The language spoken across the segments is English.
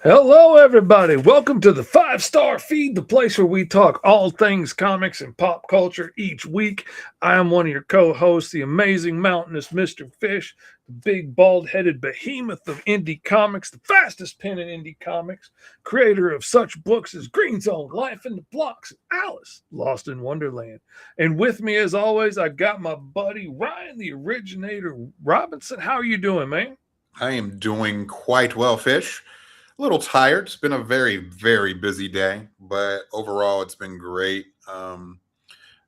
Hello, everybody. Welcome to the Fivestar Feed, the place where we talk all things comics and pop culture each week. I am one of your co hosts, the amazing mountainous Mr. Fish, the big bald headed behemoth of indie comics, the fastest pen in indie comics, creator of such books as Green Zone, Life in the Blocks, and Alice, Lost in Wonderland. And with me, as always, I got my buddy Ryan, the Originator Robinson. How are you doing, man? I am doing quite well, Fish. A little tired. It's been a very, very busy day, but overall, it's been great.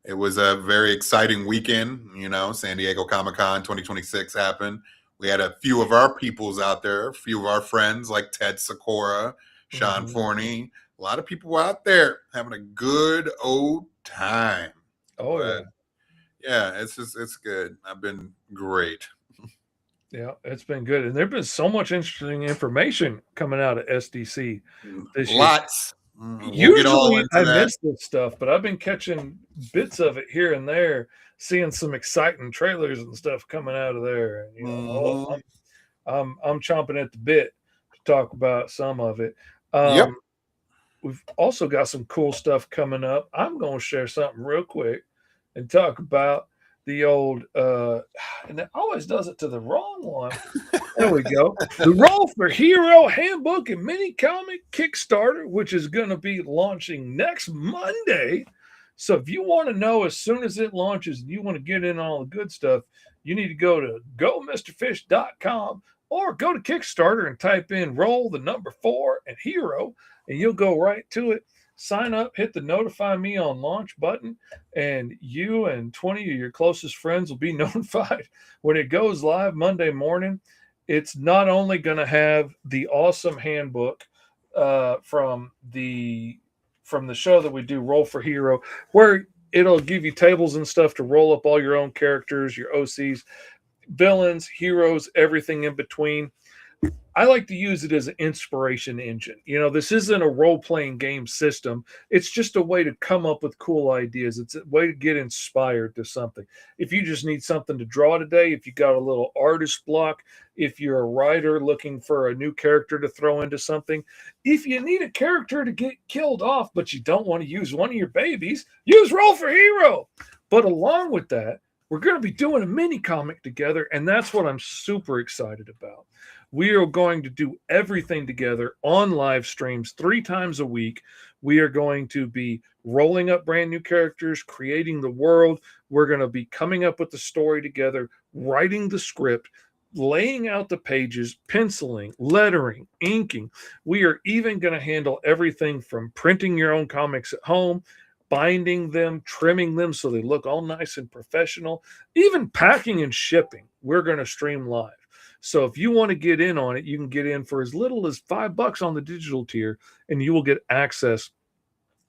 It was a very exciting weekend. San Diego Comic Con 2026 happened. We had a few of our peoples out there, a few of our friends like Ted Sikora, Sean Mhm. Forney. A lot of people were out there having a good old time. Oh, yeah. But yeah, it's good. I've been great. Yeah, it's been good. And there's been so much interesting information coming out of SDC this year. Lots. We'll get all Usually into I that. miss this stuff, but I've been catching bits of it here and there, seeing some exciting trailers and stuff coming out of there. And Hmm. I'm chomping at the bit to talk about some of it. Yep. Um, we've also got some cool stuff coming up. I'm going to share something real quick and talk about the old and it always does it to the wrong one. There we go. The Roll for Hero Handbook and Mini Comic Kickstarter, which is going to be launching next Monday. So if you want to know as soon as it launches and you want to get in on all the good stuff, you need to go to gomrfish.com or go to Kickstarter and type in roll the number 4 and hero, and you'll go right to it. Sign up, hit the notify me on launch button, and you and 20 of your closest friends will be notified when it goes live Monday morning. It's not only going to have the awesome handbook from the show that we do, Roll for Hero, where it'll give you tables and stuff to roll up all your own characters, your OCs, villains, heroes, everything in between. I like to use it as an inspiration engine. This isn't a role playing game system. It's just a way to come up with cool ideas. It's a way to get inspired to something. If you just need something to draw today, if you got a little artist block, if you're a writer looking for a new character to throw into something, if you need a character to get killed off, but you don't want to use one of your babies, use Roll for Hero. But along with that, we're going to be doing a mini comic together, and that's what I'm super excited about. We are going to do everything together on live streams 3 times a week. We are going to be rolling up brand new characters, creating the world. We're going to be coming up with the story together, writing the script, laying out the pages, penciling, lettering, inking. We are even going to handle everything from printing your own comics at home, binding them, trimming them so they look all nice and professional, even packing and shipping. We're going to stream live. So if you want to get in on it, you can get in for as little as $5 on the digital tier, and you will get access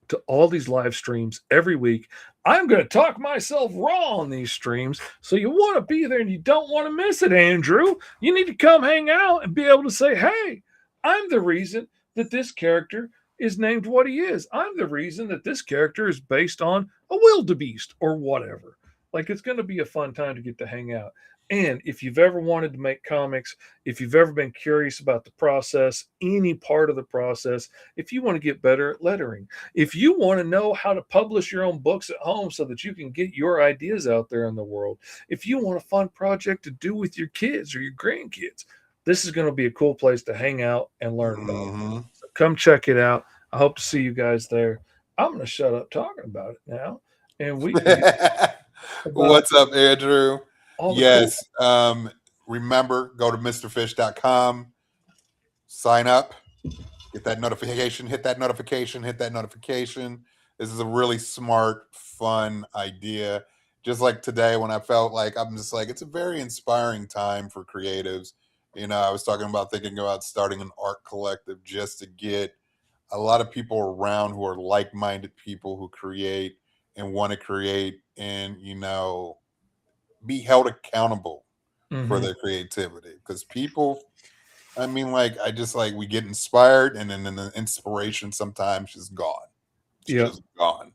to all these live streams every week. I'm going to talk myself raw on these streams. So you want to be there and you don't want to miss it, Andrew. You need to come hang out and be able to say, hey, I'm the reason that this character is named what he is. I'm the reason that this character is based on a wildebeest or whatever. Like, it's going to be a fun time to get to hang out. And if you've ever wanted to make comics, if you've ever been curious about the process, any part of the process, if you want to get better at lettering, if you want to know how to publish your own books at home so that you can get your ideas out there in the world, if you want a fun project to do with your kids or your grandkids, this is going to be a cool place to hang out and learn about it. Hmm. So come check it out. I hope to see you guys there. I'm going to shut up talking about it now, and we can get about What's up, Andrew? all the cool. Yes. Remember, go to mrfish.com, sign up, get that notification, hit that notification, hit that notification. This is a really smart, fun idea. Just like today, when I felt like I'm just like, it's a very inspiring time for creatives. I was talking about thinking about starting an art collective just to get a lot of people around who are like-minded people who create and want to create and be held accountable for Mhm. their creativity, because people, I mean, like, I just like, we get inspired and then the inspiration sometimes is gone. It's Yeah. just gone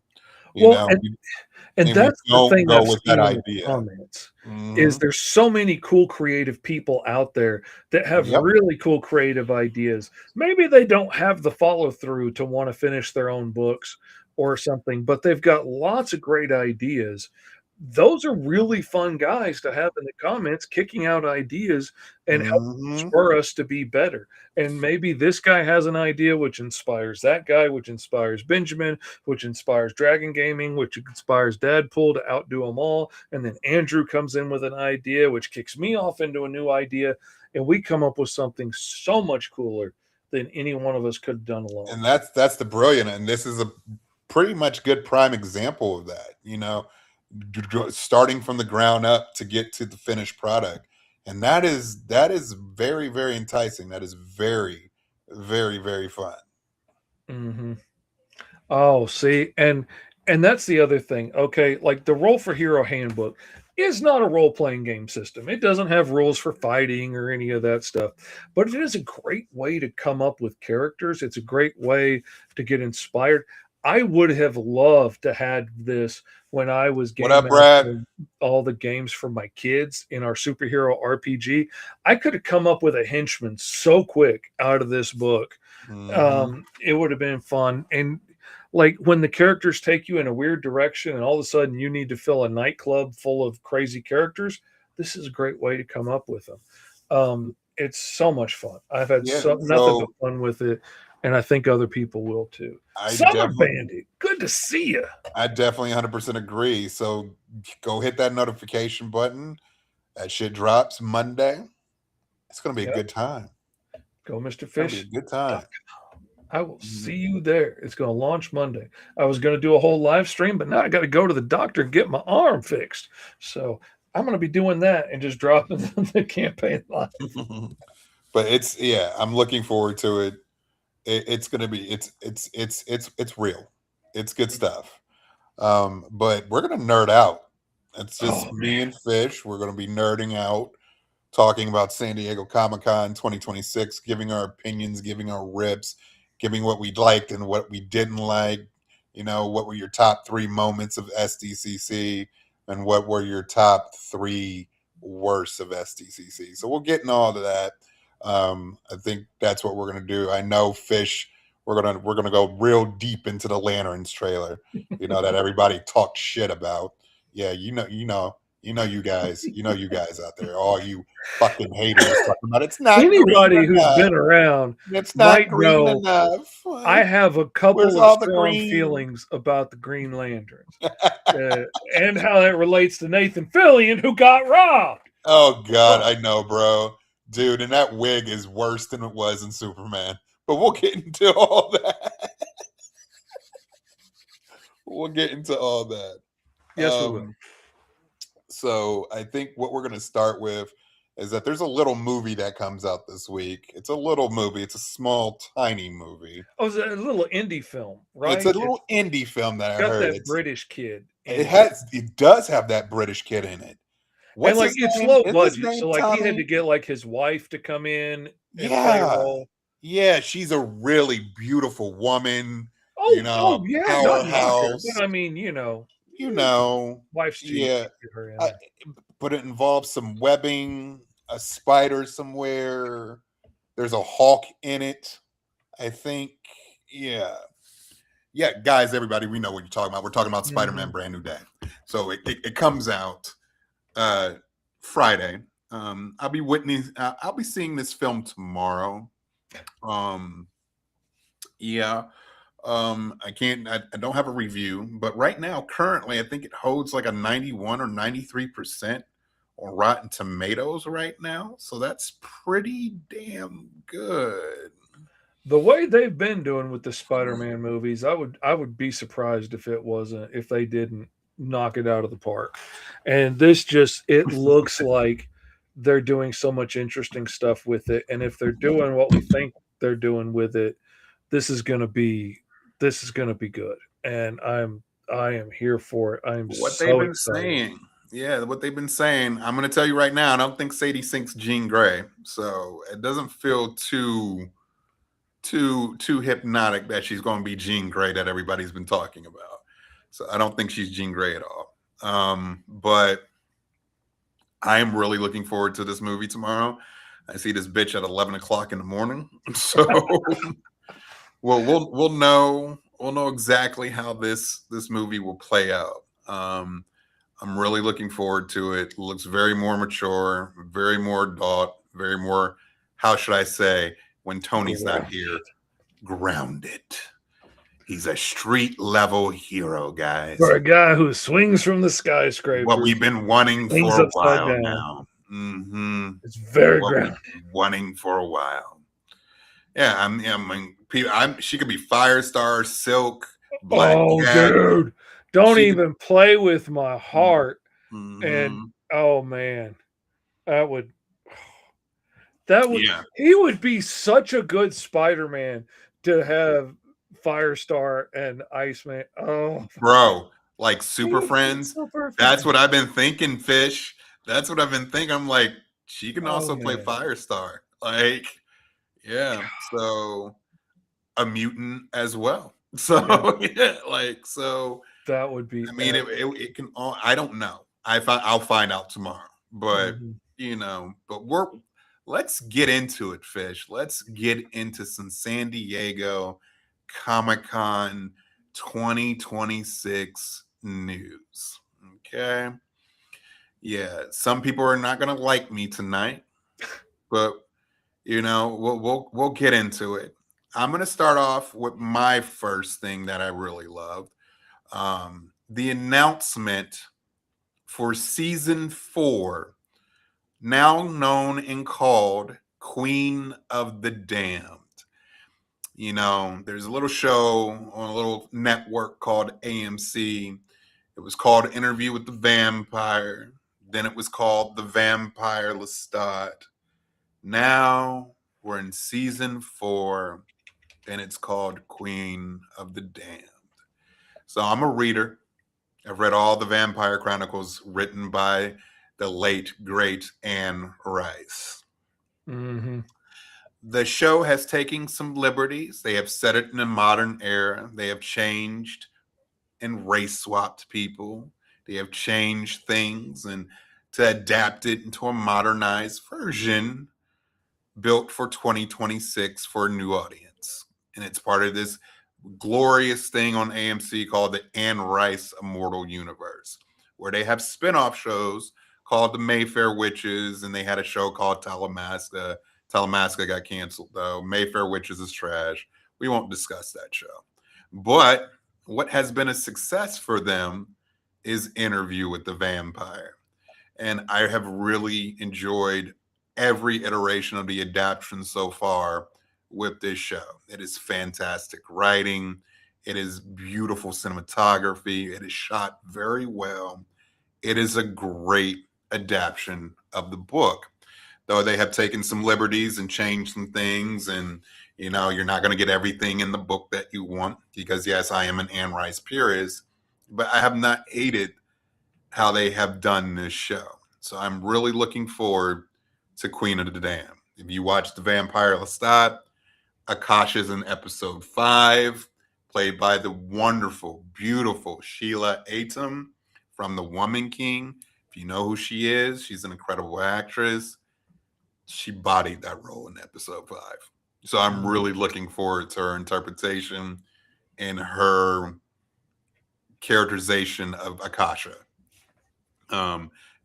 you Well, know and We- And and we that's the don't thing go I've with that seen in the idea. comments, is Mhm. there's so many cool creative people out there that have Yep. really cool creative ideas. Maybe they don't have the follow through to want to finish their own books or something, but they've got lots of great ideas. Those are really fun guys to have in the comments kicking out ideas and help Mhm. spur us to be better. And maybe this guy has an idea which inspires that guy, which inspires Benjamin, which inspires Dragon Gaming, which inspires Dadpool to outdo them all. And then Andrew comes in with an idea which kicks me off into a new idea. And we come up with something so much cooler than any one of us could have done alone. And that's the brilliant, and this is a pretty much good prime example of that. Starting from the ground up to get to the finished product, and that is very very enticing. That is very very very fun. Hmm. Oh, see, and that's the other thing. Okay, like the Roll for Hero handbook is not a role-playing game system. It doesn't have rules for fighting or any of that stuff, but it is a great way to come up with characters. It's a great way to get inspired. I would have loved to had this when I was What game up, Brad? mastering all the games for my kids in our superhero RPG. I could have come up with a henchman so quick out of this book. Hmm. It would have been fun. And like when the characters take you in a weird direction and all of a sudden you need to fill a nightclub full of crazy characters, this is a great way to come up with them. It's so much fun. I've had Yeah. nothing but So fun with it, and I think other people will too. I Summer definitely Bandit, good to see you. I definitely 100% agree. So go hit that notification button. That shit drops Monday. It's gonna be a Yep, good time. go Mr. It's gonna be a Fish. good time. I will see Mhm. you there. It's going to launch Monday. I was going to do a whole live stream, but now I got to go to the doctor and get my arm fixed. So I'm going to be doing that and just dropping the campaign live. But it's yeah, I'm looking forward to it. It's gonna be it's real. It's good stuff. But we're gonna nerd out. It's just Oh me man. and Fish. We're gonna be nerding out, talking about San Diego Comic Con 2026, giving our opinions, giving our rips, giving what we liked and what we didn't like. What were your top three moments of SDCC, and what were your top three worst of SDCC? So we'll get into all of that. I think that's what we're gonna do. I know Fish. We're gonna go real deep into the Lanterns trailer. That everybody talked shit about. Yeah, you guys out there, all you fucking haters talking about it's not green Anybody who's enough. been around It's not might green know enough. I have a Where's couple of all the strong green? feelings about the Green Lanterns uh, and how that relates to Nathan Fillion, who got robbed. Oh God, Oh, I know, bro. Dude, and that wig is worse than it was in Superman. But we'll get into all that. We'll get into all that. yes, we will. Um, so I think what we're gonna start with is that there's a little movie that comes out this week. It's a little movie, it's a small, tiny movie. Oh, it's a little indie film, It's a right? little indie film that I Got heard. that British kid in It it. has it does have that British kid in it. And What's like his it's name? low Is his budget. name So like he had to Tommy? get like his wife to come in and play a Yeah. role. Yeah, she's a really beautiful woman, Oh yeah, not knock her. powerhouse, But I mean, you know. wife's cheap. Yeah. Get her in I, there. but it involves some webbing, a spider somewhere. There's a hawk in it, I think. Yeah. Yeah, guys, everybody, we know what you're talking about. We're talking about Spider-Man Mhm. Brand New Day. So it comes out Friday. I'll be seeing this film tomorrow. Um, yeah. I don't have a review, but right now, currently, I think it holds like a 91 or 93% on Rotten Tomatoes right now. So that's pretty damn good. The way they've been doing with the Spider-Man movies, I would be surprised if they didn't knock it out of the park. And this just it looks like they're doing so much interesting stuff with it. And if they're doing what we think they're doing with it, this is gonna be this is gonna be good. And I am here for it. I am What they've so been excited. saying. Yeah, what they've been saying. I'm going to tell you right now, I don't think Sadie Sink's Jean Grey. So it doesn't feel too hypnotic that she's going to be Jean Grey that everybody's been talking about. So I don't think she's Jean Grey at all. But I am really looking forward to this movie tomorrow. I see this bitch at 11 o'clock in the morning. So well, we'll know exactly how this movie will play out. I'm really looking forward to it. It looks very more mature, very more adult, very more, how should I say, when Tony's not here, grounded. He's a street level hero, guys. For a guy who swings from the skyscraper. What we've been wanting for a while now. Mm-hmm. It's very grounded. Wanting for a while. Yeah, I mean, she could be Firestar, Silk, Black Cat. Dude, don't even play with my heart. Mm-hmm. And oh man, that would. Yeah. He would be such a good Spider-Man to have Firestar and Iceman. Oh, bro, like super friends. So that's what I've been thinking, Fish. That's what I've been thinking. I'm like, she can also play Firestar. Like, yeah. So a mutant as well. So yeah, like, so that would be. I mean, it can all. I don't know. I'll find out tomorrow. But you know, but let's get into it, Fish. Let's get into some San Diego Comic Con 2026 news. Okay. Yeah, some people are not going to like me tonight, but you know, we'll get into it. I'm going to start off with my first thing that I really loved. The announcement for season 4, now known and called Queen of the Damned. You know, there's a little show on a little network called AMC. It was called Interview with the Vampire. Then it was called The Vampire Lestat. Now we're in season 4, and it's called Queen of the Damned. So I'm a reader. I've read all the Vampire Chronicles written by the late, great Anne Rice. Mm-hmm. The show has taken some liberties. They have set it in a modern era. They have changed and race swapped people. They have changed things and to adapt it into a modernized version built for 2026 for a new audience. And it's part of this glorious thing on AMC called the Anne Rice Immortal Universe, where they have spin-off shows called the Mayfair Witches, and they had a show called Talamasca. Talamasca got canceled, though. Mayfair Witches is trash. We won't discuss that show. But what has been a success for them is Interview with the Vampire. And I have really enjoyed every iteration of the adaptation so far with this show. It is fantastic writing. It is beautiful cinematography. It is shot very well. It is a great adaptation of the book, though they have taken some liberties and changed some things. And, you know, you're not going to get everything in the book that you want because, yes, I am an Anne Rice purist, but I have not hated how they have done this show. So I'm really looking forward to Queen of the Damned. If you watch The Vampire Lestat, Akasha's in episode 5, played by the wonderful, beautiful Sheila Atom from The Woman King. If you know who she is, she's an incredible actress. She bodied that role in episode 5. So I'm really looking forward to her interpretation and her characterization of Akasha.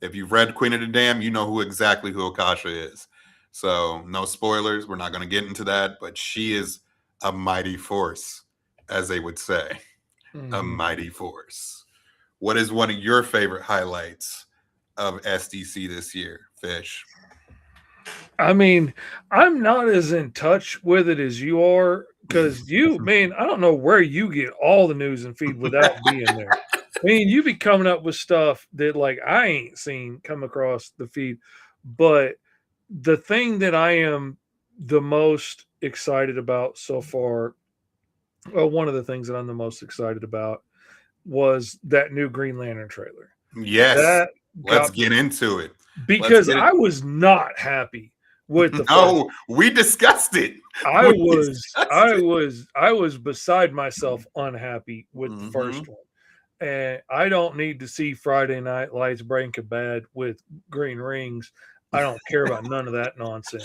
If you've read Queen of the Damned, you know exactly who Akasha is. So no spoilers. We're not going to get into that, but she is a mighty force, as they would say. A mighty force. What is one of your favorite highlights of SDC this year, Fish? I mean, I'm not as in touch with it as you are because you, man, I don't know where you get all the news and feed without being there. I mean, you be coming up with stuff that like I ain't seen come across the feed. But the thing that I am the most excited about so far, well, one of the things that I'm the most excited about was that new Green Lantern trailer. Yes. Let's get into it. Because I was not happy with the No, we discussed it. I was beside myself unhappy with the first one. And I don't need to see Friday Night Lights Breaking Bad with green rings. I don't care about none of that nonsense.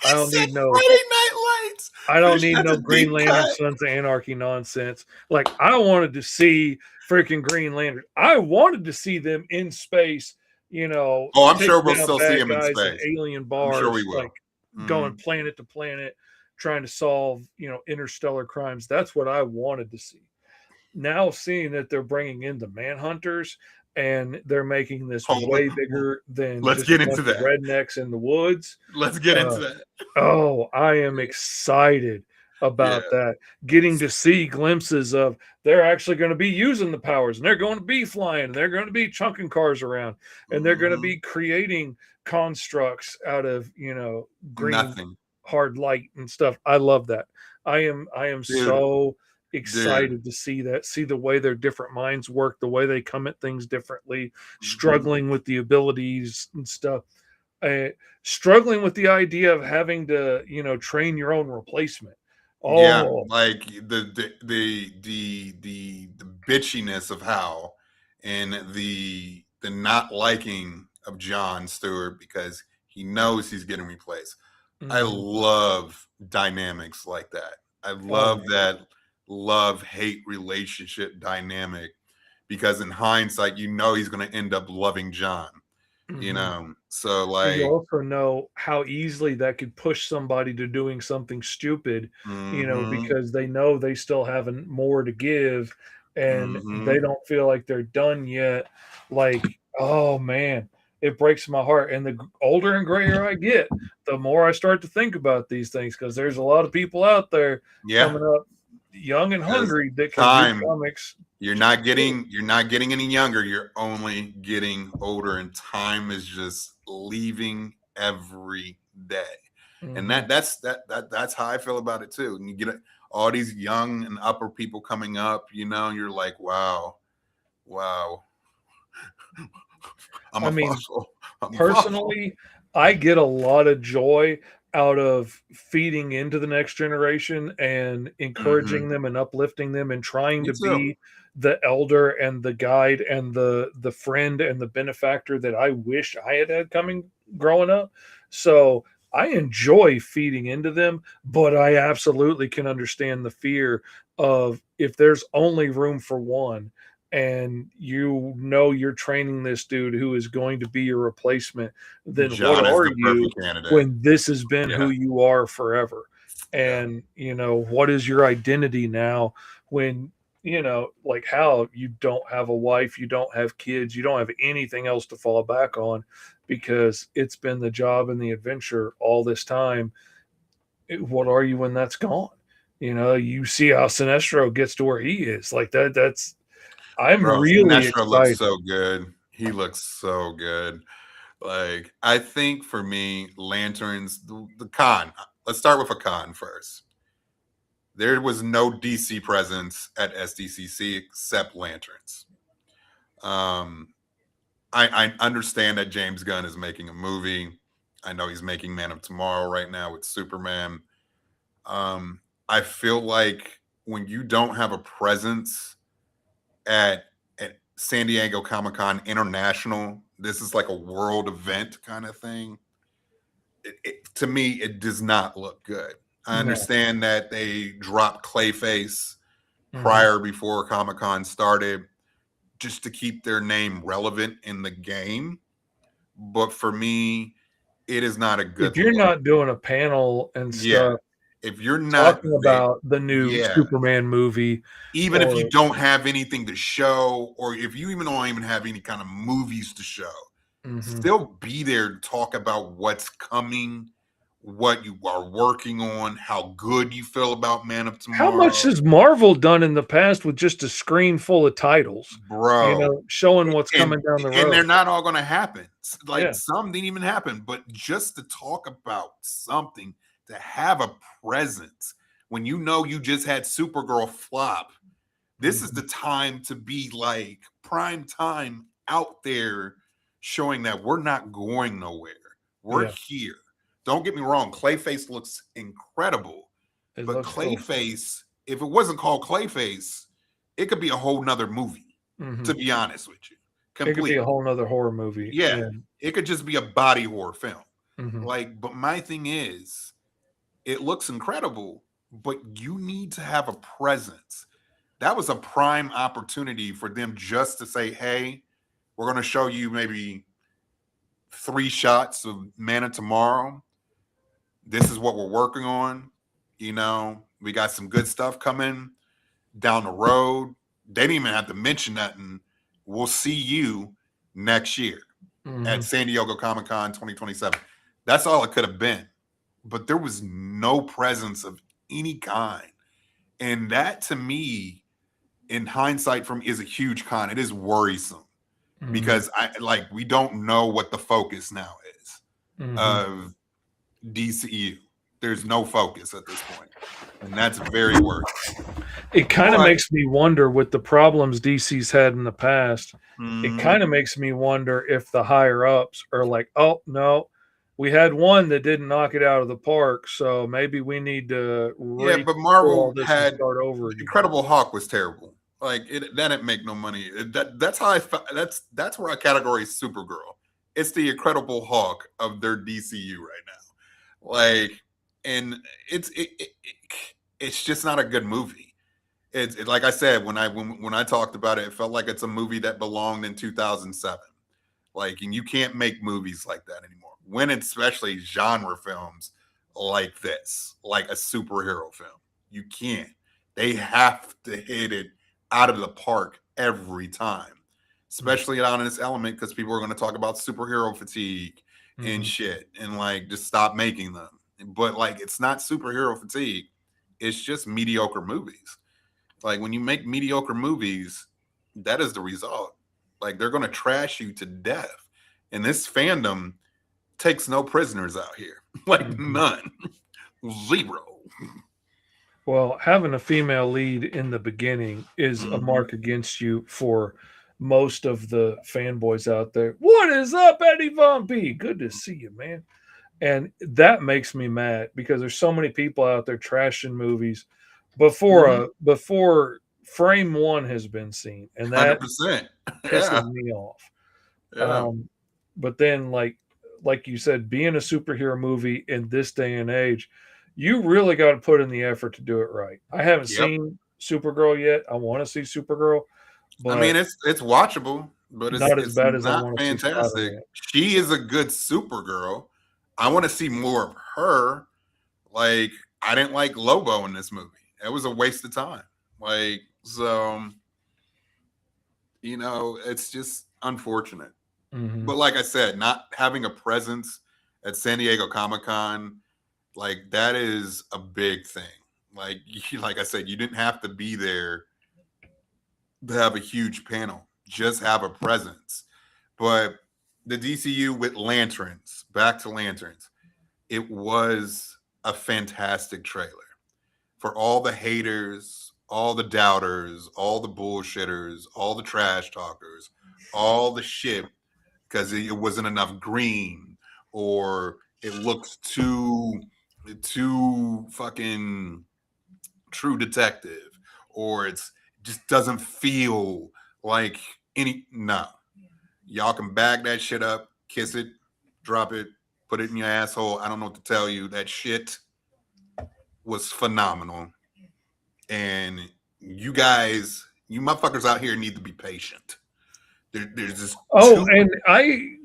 I He don't said need no Friday Night Lights. I don't Fish, need that's no a Green deep Lantern cut. Sons of Anarchy nonsense. Like I wanted to see freaking Green Lantern. I wanted to see them in space, Oh, I'm sure taking we'll down still see bad him in guys in space. alien I'm sure we bars, like will. going Mhm. planet to planet, trying to solve, interstellar crimes. That's what I wanted to see. Now seeing that they're bringing in the Manhunters and they're making this Hold way on. bigger than Let's just a get into bunch of that. rednecks in the woods. Let's get Uh, into that. oh, I am excited Yeah. about that. Getting to see glimpses of they're actually going to be using the powers and they're going to be flying and they're going to be chunking cars around and they're going to Mhm. be creating constructs out of, green Nothing. hard light and stuff. I love that. I am Dude, so dude. excited to see that, see the way their different minds work, the way they come at things differently, Mhm. struggling with the abilities and stuff. uh, Struggling with the idea of having to, train your own replacement. Yeah, Oh, like the bitchiness of Hal and the not liking of John Stewart because he knows he's getting replaced. I mhm. love dynamics like that. I Oh love that love hate relationship dynamic because in hindsight, you know he's going to end up loving John. yeah. You know, so But you like, also know how easily that could push somebody to doing something stupid, mm-hmm, because they know they still have more to give and they mm-hmm, don't feel like they're done yet. Like, oh man, it breaks my heart. And the older and grayer I get, the more I start to think about these things because there's a lot of people out there yeah, coming up young and because hungry that can read time comics. you're not getting any younger, you're only getting older, and time is just leaving every day. And Mhm. that's how I feel about it too. And you get all these young and upper people coming up, and you're like, wow, I'm I a mean, fossil. I'm a fossil. personally, I get a lot of joy out of feeding into the next generation and Hmm. encouraging them and uplifting them and trying Me to too. be the elder and the guide and the friend and the benefactor that I wish I had had coming growing up. So I enjoy feeding into them, but I absolutely can understand the fear of if there's only room for one and you're training this dude who is going to be your replacement, then what John is are the you perfect candidate. when this has been Yeah, who you are forever? yeah. And what is your identity now when like how you don't have a wife, you don't have kids, you don't have anything else to fall back on because it's been the job and the adventure all this time. What are you when that's gone? You see how Sinestro gets to where he is like that's I'm Bro, really Sinestro looks excited. so good. He looks so good. Like, I think for me, lanterns, the con. Let's start with a con first. There was no DC presence at SDCC except lanterns. Um, I understand that James Gunn is making a movie. I know he's making Man of Tomorrow right now with Superman. I feel like when you don't have a presence at San Diego Comic Con International, this is like a world event kind of thing. To me, it does not look good. I No. understand that they dropped Clayface Mhm. prior before Comic Con started just to keep their name relevant in the game. But for me, it is not a If good you're look. not doing a panel and Yeah. stuff If you're not talking there, about the new yeah. Superman movie Even if you or don't have anything to show, or if you even don't even have any kind of movies to show, mhm. still be there to talk about what's coming, what you are working on, how good you feel about Man of How much Tomorrow. has Marvel done in the past with just a screen full of titles, Bro, showing what's and coming down the and they're road? not all going to happen. Like Yeah. some didn't even happen, but just to talk about something, to have a presence when you know you just had Supergirl flop, this is Mhm. the time to be like prime time out there showing that we're not going nowhere. We're Yeah. here. Don't get me wrong, Clayface looks incredible, It but looks cool. Clayface, if it wasn't called Clayface, it could be a whole nother movie. To be honest with you, It could be completely. a whole nother horror movie. Yeah, it could just be a body horror film. Mm-hmm. But my thing is, it looks incredible, but you need to have a presence. That was a prime opportunity for them just to say, hey, we're going to show you maybe 3 shots of Man of Tomorrow. This is what we're working on. We got some good stuff coming down the road. They didn't even have to mention nothing. We'll see you next year at San Diego Comic Con 2027. That's all it could have been. But there was no presence of any kind. And that, to me, in hindsight, is a huge con. It is worrisome because we don't know what the focus now is of DCU. There's no focus at this point, and that's very worrisome. It kind of makes me wonder, with the problems DC's had in the past, it kind of makes me wonder if the higher ups are like, oh no, we had one that didn't knock it out of the park, so maybe we need to but Marvel had start over again. Incredible Hulk was terrible. That didn't make no money. That's how that's where I categorize Supergirl. It's the Incredible Hulk of their DCU right now. And it's just not a good movie. It's like I said when I talked about it, it felt like it's a movie that belonged in 2007. And you can't make movies like that anymore. When especially genre films like this, like a superhero film, you can't. They have to hit it out of the park every time, especially on this element, because people are going to talk about superhero fatigue and shit, and just stop making them. But it's not superhero fatigue. It's just mediocre movies. When you make mediocre movies, that is the result. They're going to trash you to death. And this fandom takes no prisoners out here. None. Zero. Well, having a female lead in the beginning is a mark against you for most of the fanboys out there. What is up, Eddie Von B? Good to see you, man. And that makes me mad because there's so many people out there trashing movies before frame one has been seen, and that 100%. pisses me off. Yeah. But then, like you said, being a superhero movie in this day and age, you really got to put in the effort to do it right. I haven't seen Supergirl yet. I want to see Supergirl, but I mean, it's watchable, but it's not as bad as I not want to see fantastic. Spider-Man. She is a good Supergirl. I want to see more of her. I didn't like Lobo in this movie. It was a waste of time. It's just unfortunate. But like I said, not having a presence at San Diego Comic Con, that is a big thing. Like I said, you didn't have to be there to have a huge panel. Just have a presence. But the DCU with Lanterns, back to Lanterns, it was a fantastic trailer. For all the haters, all the doubters, all the bullshitters, all the trash talkers, all the shit, because it wasn't enough green, or it looks too fucking True Detective, or it just doesn't feel like no. Y'all can bag that shit up, kiss it, drop it, put it in your asshole. I don't know what to tell you. That shit was phenomenal. And you guys, you motherfuckers out here need to be patient. There's this.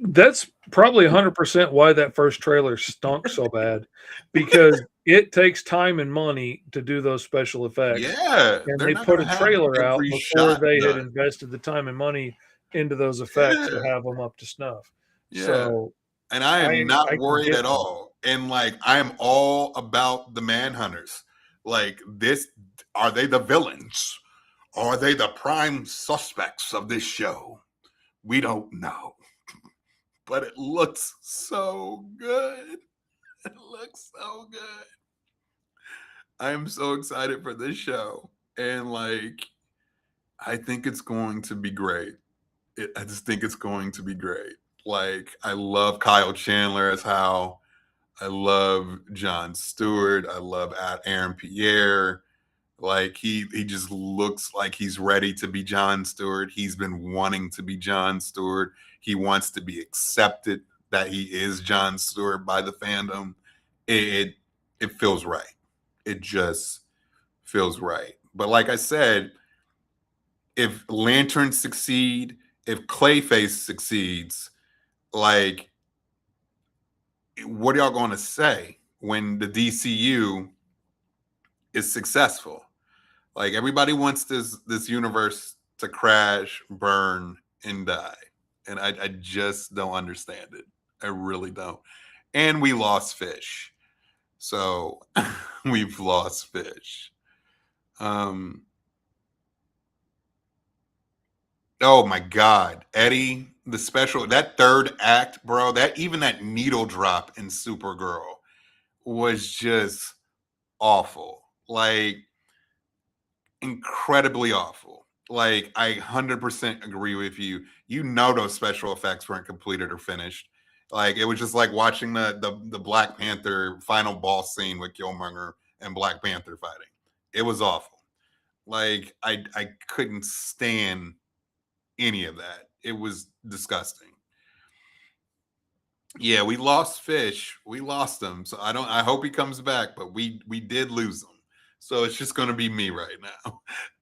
That's probably 100% why that first trailer stunk so bad, because it takes time and money to do those special effects. Yeah, and they put a trailer out before they had invested the time and money into those effects to have them up to snuff. Yeah. So, and I am not worried at all. And I am all about the Manhunters. This, are they the villains? Are they the prime suspects of this show? We don't know. But it looks so good. It looks so good. I am so excited for this show. And I think it's going to be great. I just think it's going to be great. I love Kyle Chandler as Hal. I love Jon Stewart. I love Aaron Pierre. Like he just looks like he's ready to be Jon Stewart. He's been wanting to be Jon Stewart. He wants to be accepted that he is Jon Stewart by the fandom. It it feels right. It just feels right. But like I said, if Lanterns succeed, if Clayface succeeds, like what are y'all going to say when the DCU is successful? Like everybody wants this universe to crash, burn, and die, and I just don't understand it. I really don't. And we lost Fish, so we've lost Fish. Um. Oh my God, Eddie, the special that third act, bro. That needle drop in Supergirl was just awful. Like incredibly awful. Like I 100% agree with you. You know those special effects weren't completed or finished. Like it was just like watching the Black Panther final boss scene with Killmonger and Black Panther fighting. It was awful. Like I couldn't stand any of that. It was disgusting. Yeah, we lost Fish. We lost him. So I hope he comes back, but we did lose him. So it's just going to be me right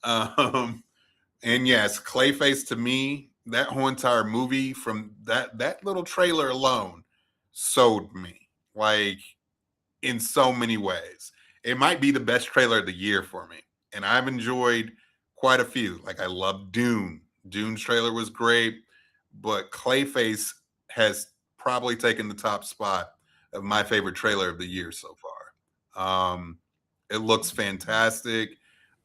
now. And yes, Clayface to me, that whole entire movie from that little trailer alone sold me. Like in so many ways. It might be the best trailer of the year for me. And I've enjoyed quite a few. Like I love Dune. Dune's trailer was great, but Clayface has probably taken the top spot of my favorite trailer of the year so far. It looks fantastic.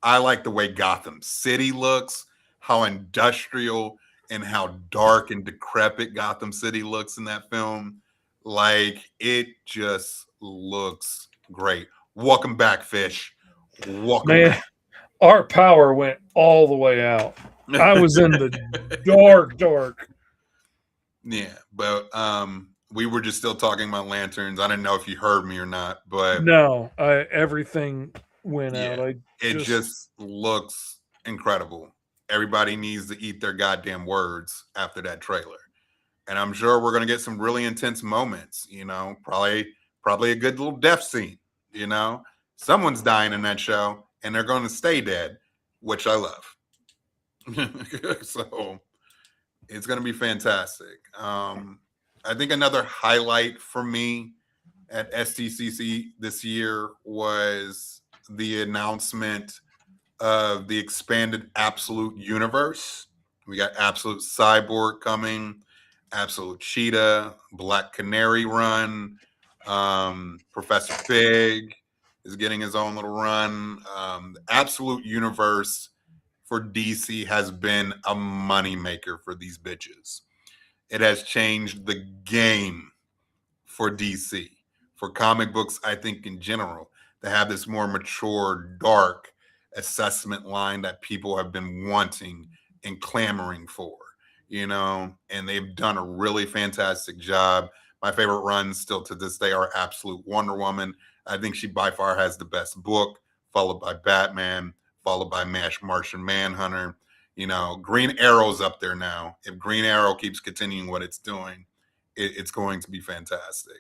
I like the way Gotham City looks, how industrial and how dark and decrepit Gotham City looks in that film. Like it just looks great. Welcome back, Fish. Welcome Man, back. our power went all the way out. I was in the dark. Yeah, but we were just still talking about lanterns. I didn't know if you heard me or not, but No, everything went out. yeah, I it just just looks incredible. Everybody needs to eat their goddamn words after that trailer. And I'm sure we're gonna get some really intense moments, probably a good little death scene, you know. Someone's dying in that show and they're gonna stay dead, which I love. So it's gonna be fantastic. I think another highlight for me at STCC this year was the announcement of the expanded Absolute Universe. We got Absolute Cyborg coming, Absolute Cheetah, Black Canary run. Professor Fig is getting his own little run. The Absolute Universe for DC has been a moneymaker for these bitches. It has changed the game for DC, for comic books, I think in general, to have this more mature, dark assessment line that people have been wanting and clamoring for, and they've done a really fantastic job. My favorite runs still to this day are Absolute Wonder Woman. I think she by far has the best book, followed by Batman, followed by Martian Manhunter. Green Arrow's up there now. If Green Arrow keeps continuing what it's doing, it's going to be fantastic.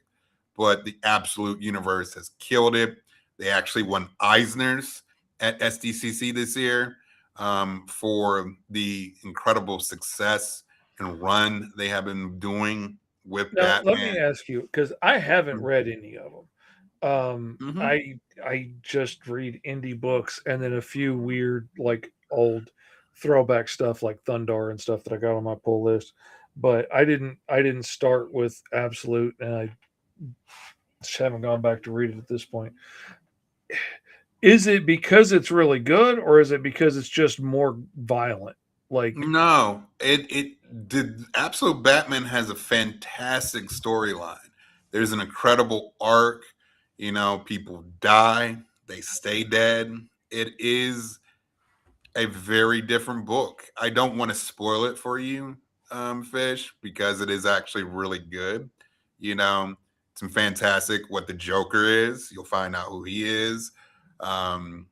But the Absolute Universe has killed it. They actually won Eisner's at SDCC this year for the incredible success and run they have been doing with now let Batman. me ask you because I haven't read any of them. Mm-hmm. I just read indie books and then a few weird like old throwback stuff like Thundar and stuff that I got on my pull list. But I didn't start with Absolute, and I just haven't gone back to read it at this point. Is it because it's really good, or is it because it's just more violent? Like, No, it the Absolute Batman has a fantastic storyline. There's an incredible arc. People die, they stay dead. It is a very different book. I don't want to spoil it for you, Fish, because it is actually really good. Some fantastic what the Joker is. You'll find out who he is. Um,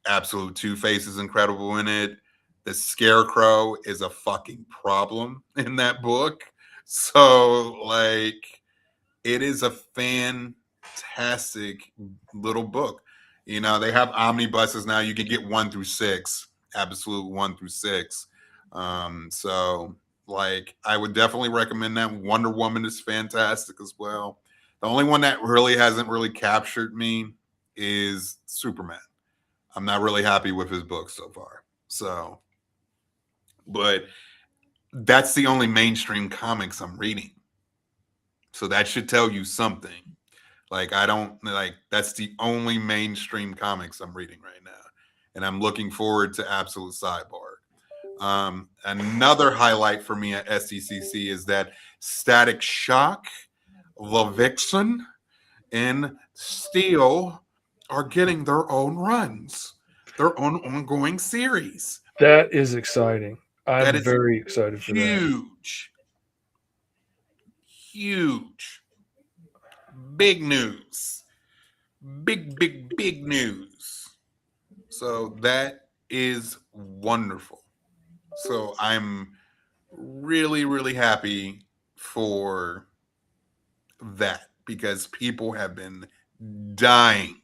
Absolute Two-Face is incredible in it. The Scarecrow is a fucking problem in that book. So, like, it is a fantastic little book. You know, they have omnibuses now. You can get 1 through 6, absolute 1 through 6. So, like, I would definitely recommend that. Wonder Woman is fantastic as well. The only one that really hasn't really captured me is Superman. I'm not really happy with his book so far. So, but that's the only mainstream comics I'm reading. So that should tell you something. Like, I don't like, that's the only mainstream comics I'm reading right now. And I'm looking forward to Absolute Sidebar. Another highlight for me at SDCC is that Static Shock, Lovin, and Steel are getting their own runs, their own ongoing series. That is exciting. That I'm is very excited for that. huge. Huge. Big news. Big news. So that is wonderful. So I'm really happy for that because people have been dying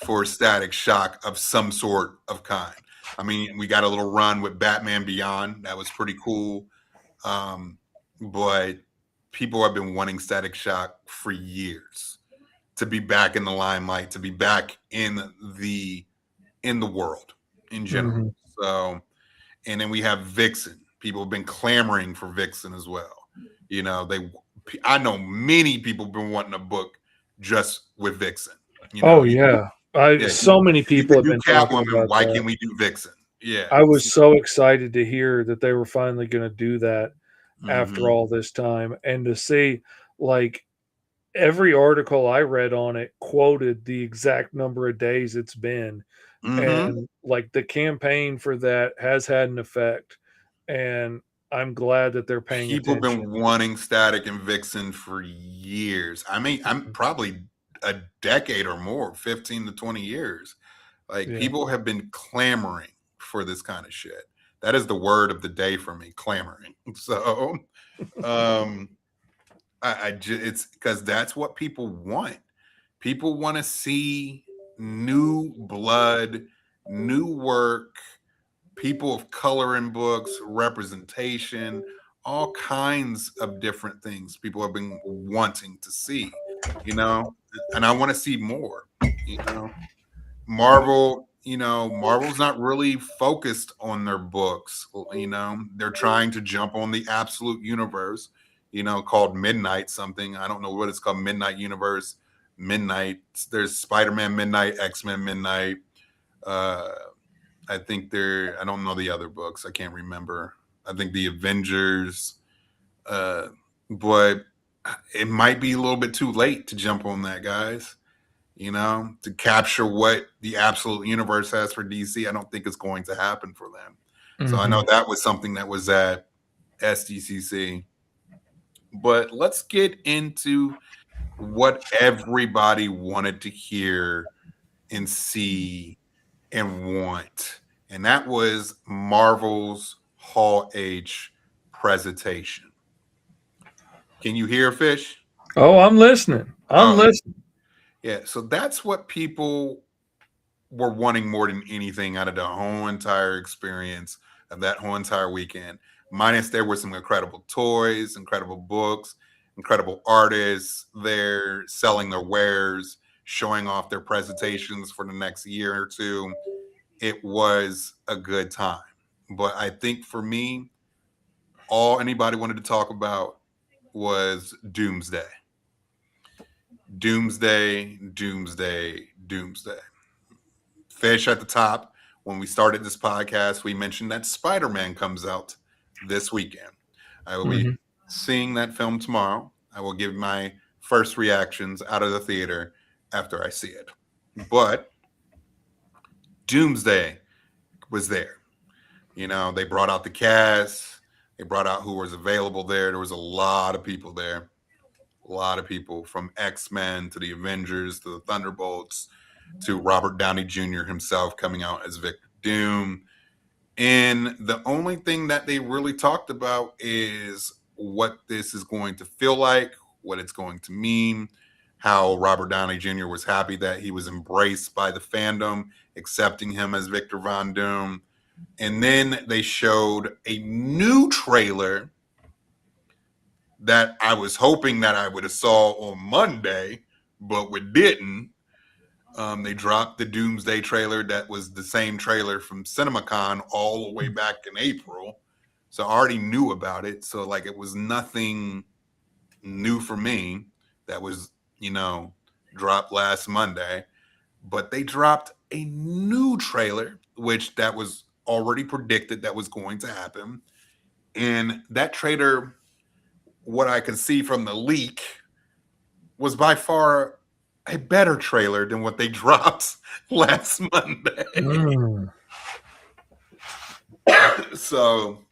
for Static Shock of some sort of kind. I mean, we got a little run with Batman Beyond. That was pretty cool. But people have been wanting Static Shock for years to be back in the limelight, to be back in the world in general. Mhm. So, and then we have Vixen. People have been clamoring for Vixen as well. You know, I know many people have been wanting a book just with Vixen. You know, Oh yeah, I yeah, so many you people can have do been talking Catwoman. about Why that. can't we do Vixen? Yeah. I was so excited to hear that they were finally going to do that after Mhm. all this time, and to see like every article I read on it quoted the exact number of days it's been, Mhm. and like the campaign for that has had an effect, and I'm glad that they're paying People have attention. been wanting Static and Vixen for years. I mean, I'm probably a decade or more, 15 to 20 years. Like, Yeah. people have been clamoring for this kind of shit. That is the word of the day for me, clamoring. So, um, it's because that's what people want. People want to see new blood, new work, people of color in books, representation, all kinds of different things people have been wanting to see, you know, and I want to see more, you know. Marvel's not really focused on their books, you know. They're trying to jump on the absolute universe, you know, called Midnight something. I don't know what it's called, Midnight Universe, Midnight. There's Spider-Man Midnight, X-Men Midnight. Uh I think I don't know the other books. I can't remember. I think the Avengers, uh, but it might be a little bit too late to jump on that, guys. You know, to capture what the absolute universe has for DC, I don't think it's going to happen for them. So I know Mhm. that was something that was at SDCC. But let's get into what everybody wanted to hear and see and want. And that was Marvel's Hall H presentation. Can you hear, Fish? Oh, I'm listening. I'm Oh, listening. yeah. So that's what people were wanting more than anything out of the whole entire experience of that whole entire weekend. Minus there were some incredible toys, incredible books, incredible artists there selling their wares, showing off their presentations for the next year or two. It was a good time. But I think for me, all anybody wanted to talk about was Doomsday. Doomsday. Fish at the top. When we started this podcast, we mentioned that Spider-Man comes out this weekend. I will be Mhm. seeing that film tomorrow. I will give my first reactions out of the theater after I see it. But Doomsday was there. You know, they brought out the cast, they brought out who was available there. There was a lot of people there, a lot of people from X-Men to the Avengers to the Thunderbolts. to Robert Downey Jr. himself coming out as Victor Doom. And the only thing that they really talked about is what this is going to feel like, what it's going to mean, how Robert Downey Jr. was happy that he was embraced by the fandom, accepting him as Victor Von Doom. And then they showed a new trailer that I was hoping that I would have saw on Monday, but we didn't. They dropped the Doomsday trailer that was the same trailer from CinemaCon all the way back in April. So I already knew about it. So like it was nothing new for me that was, dropped last Monday. But they dropped a new trailer, which that was already predicted that was going to happen. And that trailer, what I could see from the leak, was by far a better trailer than what they dropped last Monday. So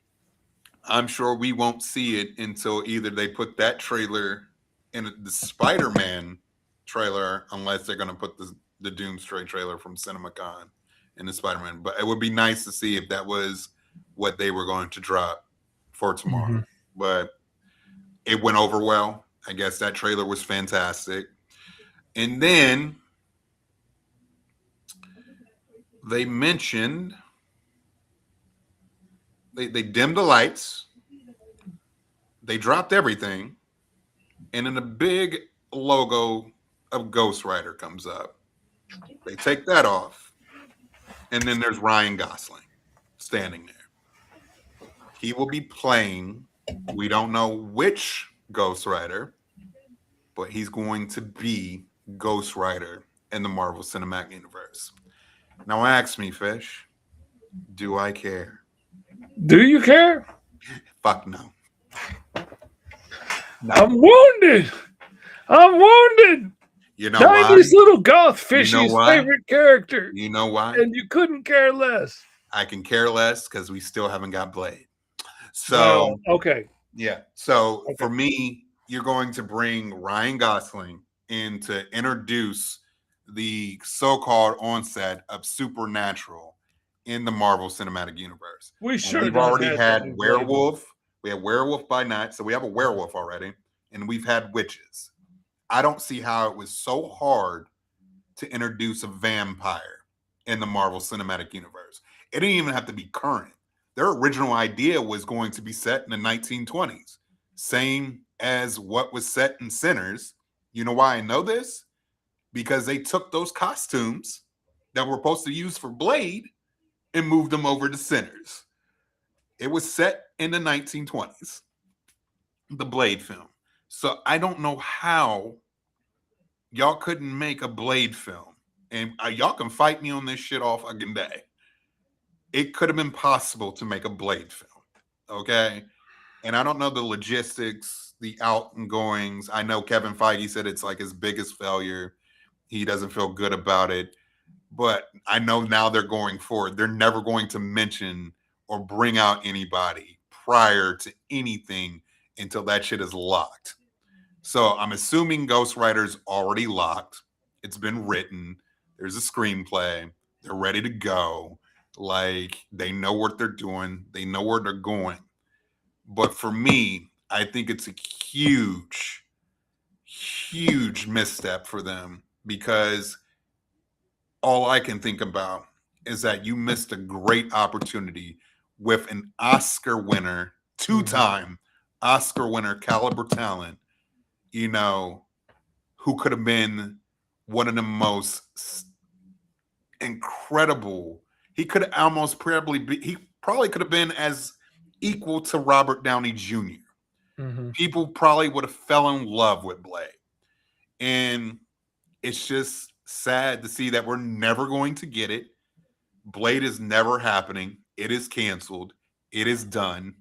I'm sure we won't see it until either they put that trailer in the Spider-Man trailer, unless they're going to put the Doomsday trailer from CinemaCon in the Spider-Man. But it would be nice to see if that was what they were going to drop for tomorrow. But it went over well. I guess that trailer was fantastic. And then they mentioned they dimmed the lights, they dropped everything, and then a big logo of Ghost Rider comes up. They take that off, and then there's Ryan Gosling standing there. He will be playing, we don't know which Ghost Rider, but he's going to be Ghost Rider in the Marvel Cinematic Universe. Now ask me, Fish, do I care? Do you care? Fuck no. I'm wounded. I'm wounded. You know why? Tiny's little goth fishy's You know why? favorite character. You know why? And you couldn't care less. I can care less because we still haven't got Blade. So okay. Yeah. So for me, you're going to bring Ryan Gosling in to introduce the so-called onset of supernatural in the Marvel Cinematic Universe. We've already had werewolf. We have werewolf by night, so we have a werewolf already, and we've had witches. I don't see how it was so hard to introduce a vampire in the Marvel Cinematic Universe. It didn't even have to be current. Their original idea was going to be set in the 1920s, same as what was set in Sinners. You know why I know this? Because they took those costumes that were supposed to use for Blade and moved them over to Sinners. It was set in the 1920s, the Blade film. So I don't know how y'all couldn't make a Blade film. And y'all can fight me on this shit all fucking day. It could have been possible to make a Blade film, okay? And I don't know the logistics, the out and goings. I know Kevin Feige said it's like his biggest failure. He doesn't feel good about it. But I know now they're going forward. They're never going to mention or bring out anybody prior to anything until that shit is locked. So I'm assuming Ghost Rider's already locked. It's been written. There's a screenplay. They're ready to go. Like, they know what they're doing. They know where they're going. But for me, I think it's a huge, huge misstep for them, because all I can think about is that you missed a great opportunity with an Oscar winner, two-time Oscar winner caliber talent, who could have been one of the most incredible. He could almost he probably could have been as equal to Robert Downey Jr. People probably would have fell in love with Blade. And it's just sad to see that we're never going to get it. Blade is never happening. It is canceled. It is done.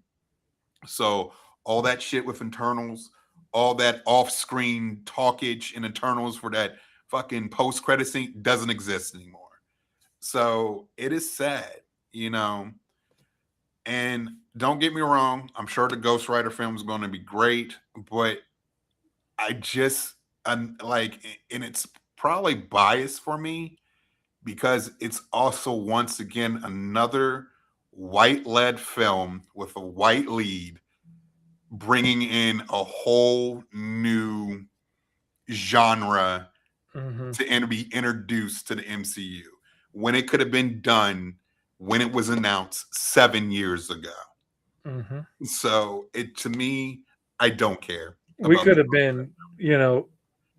So all that shit with Eternals, all that off-screen talkage in Eternals for that fucking post-credit scene doesn't exist anymore. So it is sad, And don't get me wrong, I'm sure the Ghost Rider film is going to be great, but I just, like, in its probably biased for me because it's also once again another white-led film with a white lead bringing in a whole new genre to be introduced to the MCU when it could have been done when it was announced 7 years ago. So to me, I don't care. We could have been,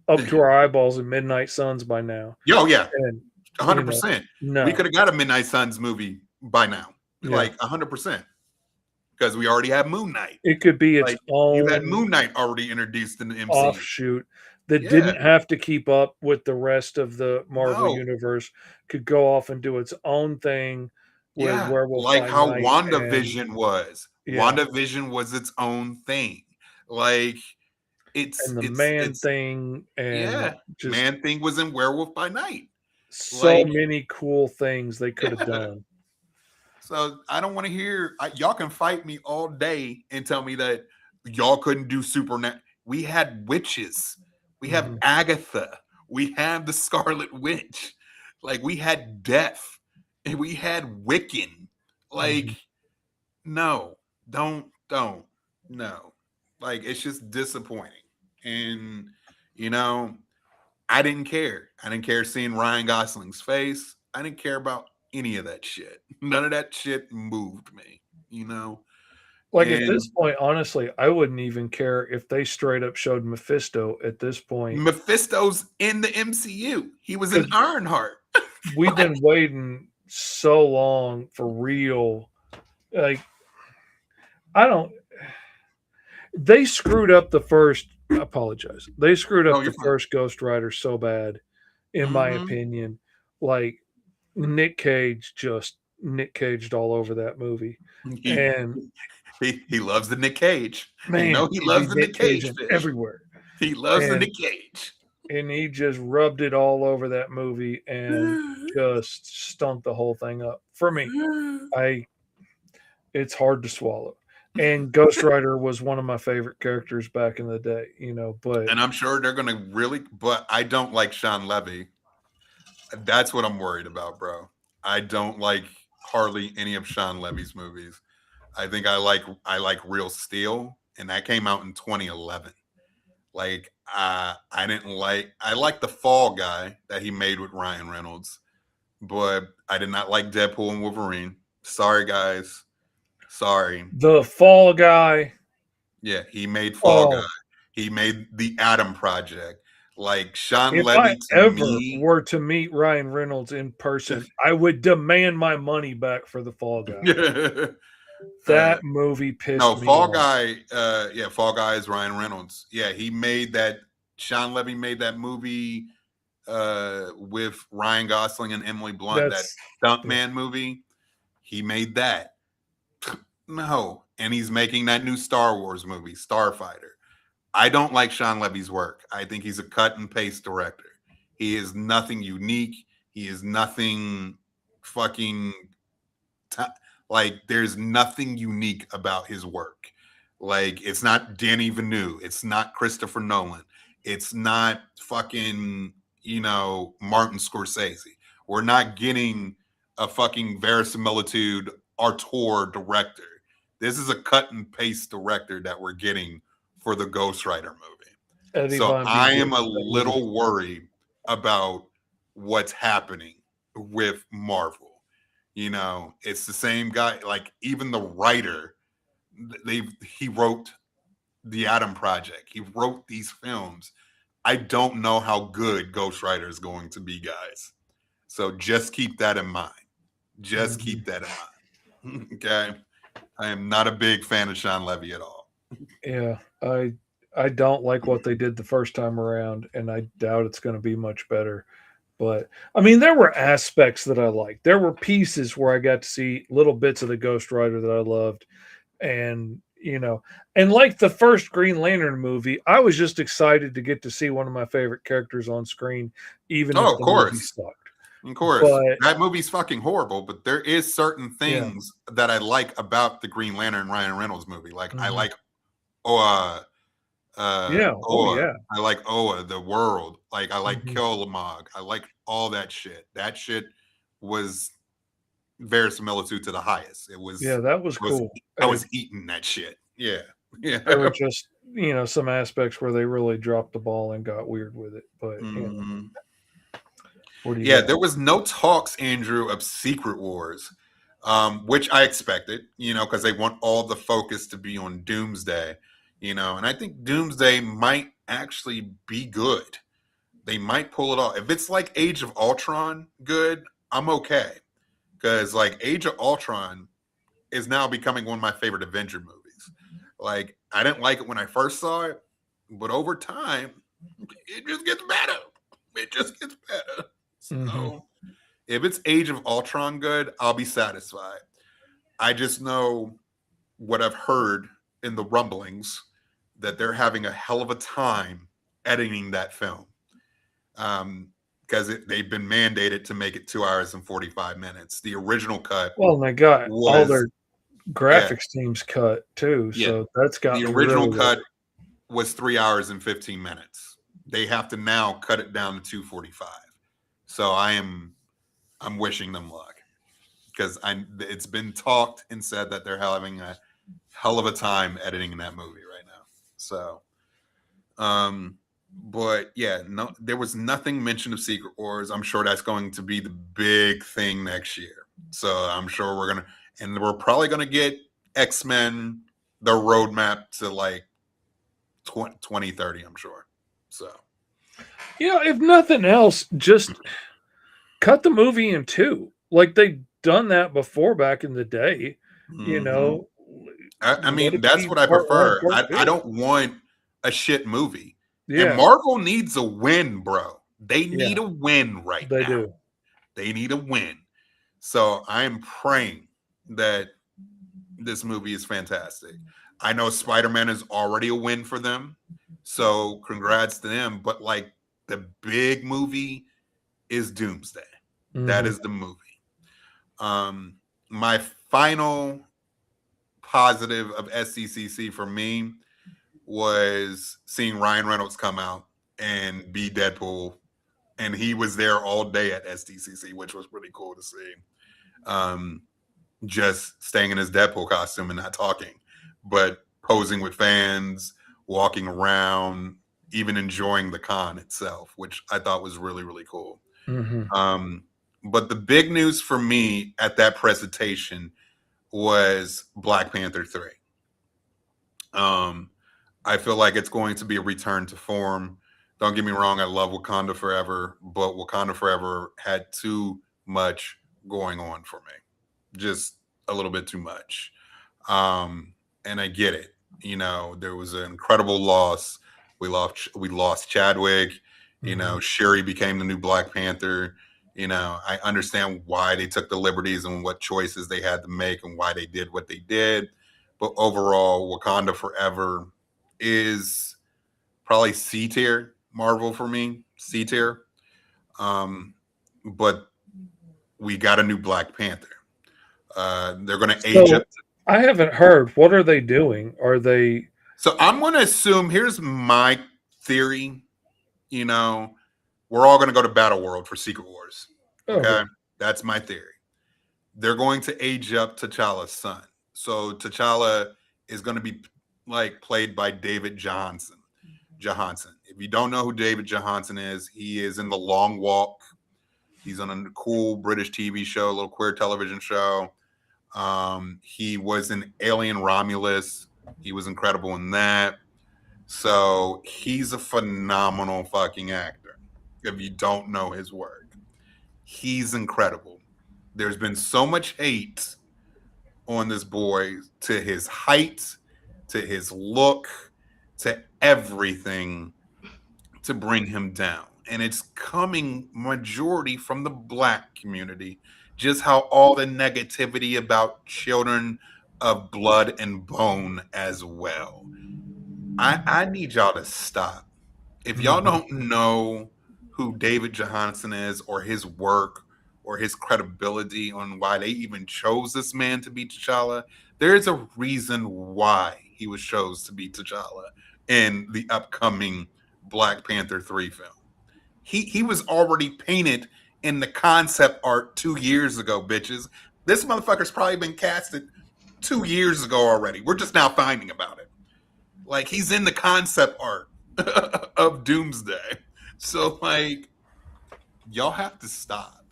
up to our eyeballs in Midnight Suns by now. Oh yeah, and 100%. No, we could have got a Midnight Suns movie by now, like 100%, because we already have Moon Knight. It could be its own. You had Moon Knight already introduced in the MCU. Offshoot that didn't have to keep up with the rest of the Marvel universe. Could go off and do its own thing. With Werewolf like by how Night WandaVision was. WandaVision was its own thing. Like Man Thing and Man Thing was in Werewolf by Night. So many cool things they could have done. So I don't want to hear y'all can fight me all day and tell me that y'all couldn't do supernatural. We had witches. We have Agatha. We have the Scarlet Witch. Like we had Death. And we had Wiccan. Like, no, don't, no. Like, it's just disappointing. And, I didn't care. I didn't care seeing Ryan Gosling's face. I didn't care about any of that shit. None of that shit moved me, Like at this point, honestly, I wouldn't even care if they straight up showed Mephisto at this point. Mephisto's in the MCU. He was in Ironheart. We've been waiting so long for real. Like, they screwed up the first. I apologize. They screwed up the first Ghost Rider so bad, in my opinion. Like, Nick Cage just Nick Caged all over that movie. And he loves the Nick Cage. Man, he loves the Nick Cage everywhere. He loves the Nick Cage. And he just rubbed it all over that movie and just stunk the whole thing up. For me, it's hard to swallow. And Ghost Rider was one of my favorite characters back in the day, but. And I'm sure they're going to but I don't like Sean Levy. That's what I'm worried about, bro. I don't like hardly any of Sean Levy's movies. I think I like Real Steel, and that came out in 2011. Like, I like The Fall Guy that he made with Ryan Reynolds, but I did not like Deadpool and Wolverine. Sorry, guys. Sorry. The Fall Guy. Yeah, he made Fall Guy. He made The Atom Project. Like, Sean if Levy I were to meet Ryan Reynolds in person, I would demand my money back for The Fall Guy. That movie pissed me off. Fall Guy, Fall Guy is Ryan Reynolds. Yeah, he made that. Sean Levy made that movie with Ryan Gosling and Emily Blunt, that Stuntman movie. He made that. No, and he's making that new Star Wars movie, Starfighter. I don't like Sean Levy's work. I think he's a cut and paste director. He is nothing unique. He is nothing fucking like there's nothing unique about his work. Like, it's not Danny Villeneuve. It's not Christopher Nolan. It's not fucking, Martin Scorsese. We're not getting a fucking verisimilitude auteur director. This is a cut and paste director that we're getting for the Ghost Rider movie. So I am a little worried about what's happening with Marvel. It's the same guy. Like, even the writer, he wrote The Atom Project. He wrote these films. I don't know how good Ghost Rider is going to be, guys. So just keep that in mind. Just keep that in mind. Okay? I am not a big fan of Sean Levy at all. Yeah, I don't like what they did the first time around, and I doubt it's going to be much better. But, I mean, there were aspects that I liked. There were pieces where I got to see little bits of the Ghost Rider that I loved. And, and like the first Green Lantern movie, I was just excited to get to see one of my favorite characters on screen, even if the movie sucked. Of course. That movie's fucking horrible, but there is certain things that I like about the Green Lantern Ryan Reynolds movie. Like, I like Yeah. Oh Oa. yeah. I like Oa, the world. Like I like Mhm. Killamog. I like all that shit. That shit was verisimilitude to the highest. Yeah, that was I was cool. I And was eating that shit. Yeah. Yeah. there were just, some aspects where they really dropped the ball and got weird with it. But, Mhm. what do you Yeah, got? there was no talks, Andrew, of Secret Wars, which I expected, because they want all the focus to be on Doomsday, and I think Doomsday might actually be good. They might pull it off. If it's like Age of Ultron good, I'm okay. Because like Age of Ultron is now becoming one of my favorite Avenger movies. Like I didn't like it when I first saw it, but over time, it just gets better. It just gets better. Mhm. So if it's Age of Ultron good, I'll be satisfied. I just know what I've heard in the rumblings that they're having a hell of a time editing that film. Because they've been mandated to make it 2 hours and 45 minutes. The original cut Well, and they got all was, their yeah, graphics teams cut too, yeah. so that's The got me original really cut was 3 hours and 15 minutes. They have to now cut it down to 2:45. So I'm wishing them luck because it's been talked and said that they're having a hell of a time editing that movie right now. So, but yeah, no, there was nothing mentioned of Secret Wars. I'm sure that's going to be the big thing next year. So I'm sure and we're probably gonna get X-Men, the roadmap to like 2030. I'm sure. So, if nothing else, just cut the movie in two. Like they done that before back in the day, you mhm. know. I Let mean, it that's be what I part one, prefer. part I two. don't want a shit movie. And Yeah, Marvel needs a win, bro. They yeah, need a win right they now. do. They need a win. So I am praying that this movie is fantastic. I know Spider-Man is already a win for them. So congrats to them. But like the big movie is Doomsday. That Mhm. is the movie. My final positive of SCCC for me was seeing Ryan Reynolds come out and be Deadpool, and he was there all day at SDCC, which was pretty cool to see. Um, just staying in his Deadpool costume and not talking, but posing with fans, walking around, even enjoying the con itself, which I thought was really, really cool. Mhm. Um, but the big news for me at that presentation was Black Panther 3. Um, I feel like it's going to be a return to form. Don't get me wrong, I love Wakanda Forever, but Wakanda Forever had too much going on for me. Just a little bit too much. And I get it. There was an incredible loss. We lost Chadwick. Mhm. Shuri became the new Black Panther. I understand why they took the liberties and what choices they had to make and why they did what they did. But overall, Wakanda Forever is probably C tier Marvel for me, C tier. Um, but we got a new Black Panther. They're going to age up. So I haven't heard. What are they doing? Are they So I'm going to assume here's my theory. You know, we're all going to go to Battle World for Secret Wars. okay? Okay, that's my theory. They're going to age up T'Challa's son. So T'Challa is going to be like played by David Johansen. Johansson. If you don't know who David Johansen is, he is in The Long Walk. He's on a cool British TV show, a little queer television show. He was in Alien Romulus. He was incredible in that. So he's a phenomenal fucking actor. If you don't know his work, he's incredible. There's been so much hate on this boy to his height, to his look, to everything to bring him down. And it's coming majority from the black community. Just how all the negativity about children of blood and bone as well. I need y'all to stop. If y'all Mhm. don't know who David Johansen is or his work or his credibility on why they even chose this man to be T'Challa, there is a reason why he was chose to be T'Challa. in the upcoming Black Panther 3 film. He was already painted in the concept art 2 years ago, bitches. This motherfucker's probably been casted 2 years ago already. We're just now finding about it. Like, he's in the concept art of Doomsday. So, like, y'all have to stop.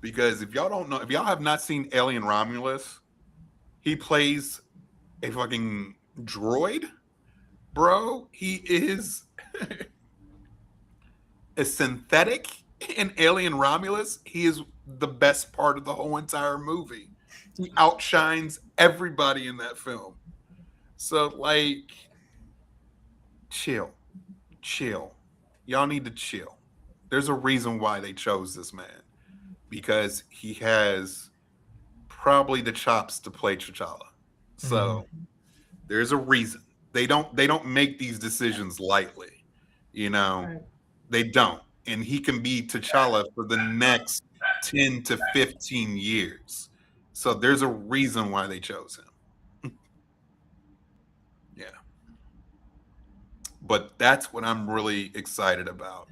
Because if y'all don't know, if y'all have not seen Alien Romulus, he plays a fucking droid, bro. He is a synthetic in Alien Romulus. He is the best part of the whole entire movie. He outshines everybody in that film. So, like, chill. Y'all need to chill. There's a reason why they chose this man, because he has probably the chops to play T'Challa. So there's a reason. They don't make these decisions lightly. You know, Right. they don't. And he can be T'Challa for the next 10 to 15 years. So there's a reason why they chose him. Yeah. But that's what I'm really excited about.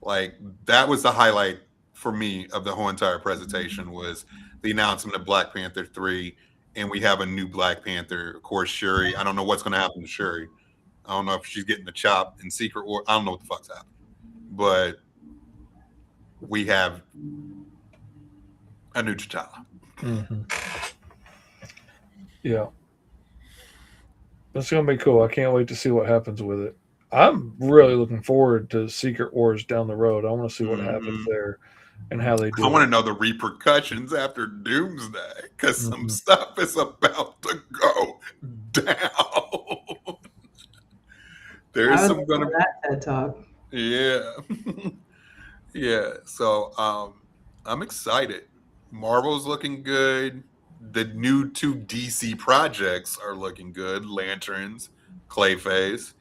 Like, that was the highlight for me of the whole entire presentation, was the announcement of Black Panther 3, and we have a new Black Panther. Of course, Shuri. I don't know what's going to happen to Shuri. I don't know if she's getting the chop in Secret War. I don't know what the fuck's happening. But we have a new T'Challa. Yeah. That's going to be cool. I can't wait to see what happens with it. I'm really looking forward to Secret Wars down the road. I want to see what happens there and how they do I want to it. know the repercussions after Doomsday, because some stuff is about to go down. There's some going to be that TED Talk. Yeah. Yeah. So I'm excited. Marvel's looking good. The new 2 DC projects are looking good. Lanterns, Clayface.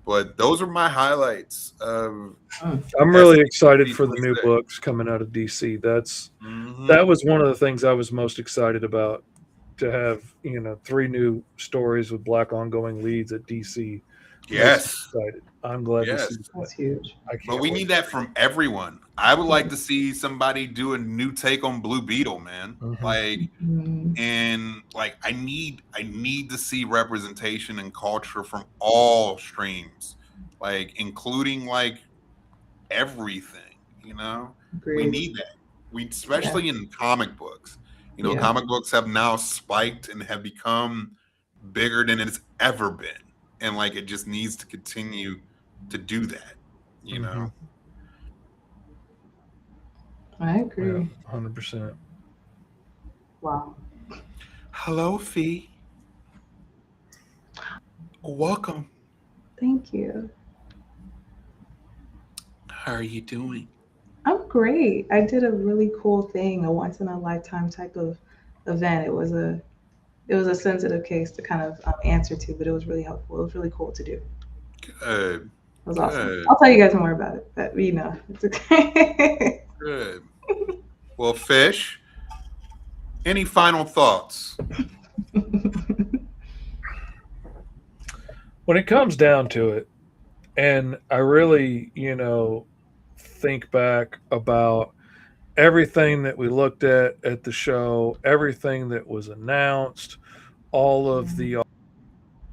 But those are my highlights of I'm really excited for the new 2026. books coming out of DC. That was one of the things I was most excited about, to have, 3 new stories with Black ongoing leads at DC. Makes me Yes. excited. I'm glad to see That's that. huge. I can't But we wait. need that from everyone. I would like to see somebody do a new take on Blue Beetle, man. Like, and like I need to see representation and culture from all streams, like including like everything. We Agreed. need that. We especially in comic books. Yeah. Comic books have now spiked and have become bigger than it's ever been, and like it just needs to continue to do that. I agree. Yeah, 100%. Wow. Hello, Fee. Welcome. Thank you. How are you doing? I'm great. I did a really cool thing, a once in a lifetime type of event. It was a sensitive case to kind of answer to, but it was really helpful. It was really cool to do. Good. It was awesome. Good. I'll tell you guys more about it, but it's okay. Good. Well, Fish, any final thoughts? When it comes down to it, and I really, think back about everything that we looked at the show, everything that was announced, all of the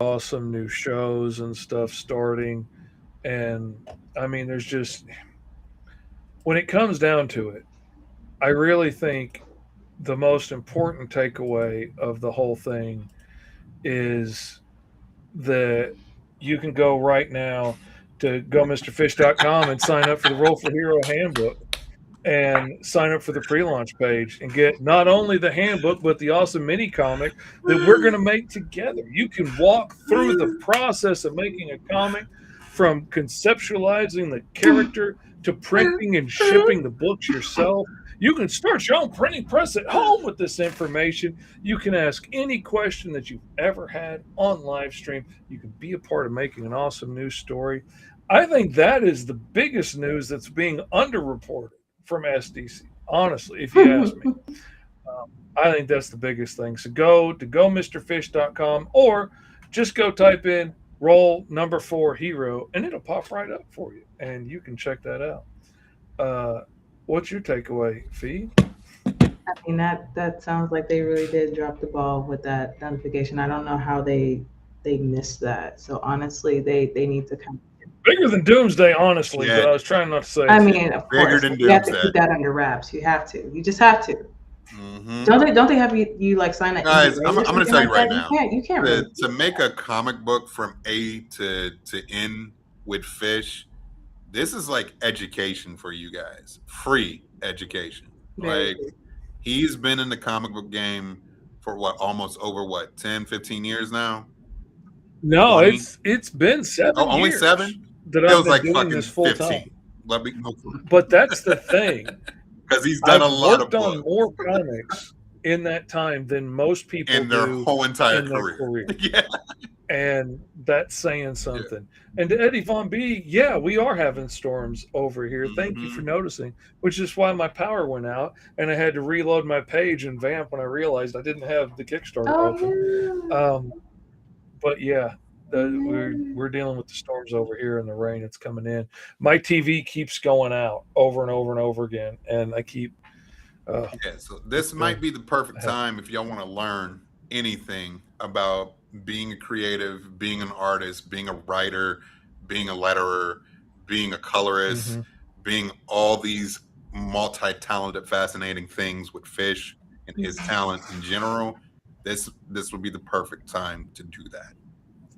awesome new shows and stuff starting. And I mean, there's just, when it comes down to it, I really think the most important takeaway of the whole thing is that you can go right now to gomrfish.com and sign up for the Roll for Hero handbook, and sign up for the pre-launch page and get not only the handbook but the awesome mini comic that we're going to make together. You can walk through the process of making a comic, from conceptualizing the character to printing and shipping the books yourself. You can start your own printing press at home with this information. You can ask any question that you've ever had on live stream. You can be a part of making an awesome news story. I think that is the biggest news that's being underreported from SDC, honestly, if you ask me. I think that's the biggest thing. So go to gomrfish.com, or just go type in roll number 4 hero, and it'll pop right up for you, and you can check that out. What's your takeaway, Fee? I mean, that sounds like they really did drop the ball with that notification. I don't know how they missed that. So honestly, they need to kind of. Bigger than Doomsday, honestly, Yeah. but I was trying not to say. I it. mean, of Bigger course, than you have to Doomsday. keep that under wraps. You have to. You just have to. Mm-hmm. Don't they have you like sign that? Guys, NDA I'm or going to something tell you like right that? now. You can't really To make a comic book from A to N with Fish, this is like education for you guys. Free education. Very Like, true. he's been in the comic book game for almost over 10, 15 years now? No, 20? it's been 7 Oh, only years 7? that Feels I've been like doing fucking this full 15. time. Let me But that's the thing. because he's done I've a lot of worked on books more comics in that time than most people in their do whole entire in their career. career. Yeah. And that's saying something. And to Eddie Von B, yeah, we are having storms over here. Thank you for noticing, which is why my power went out and I had to reload my page and Vamp when I realized I didn't have the Kickstarter open. Oh, But yeah, we're dealing with the storms over here and the rain that's coming in. My TV keeps going out over and over and over again, and I keep. Yeah, so this might be the perfect time if y'all want to learn anything about being a creative, being an artist, being a writer, being a letterer, being a colorist, being all these multi-talented, fascinating things with Fish and his talent in general. This would be the perfect time to do that.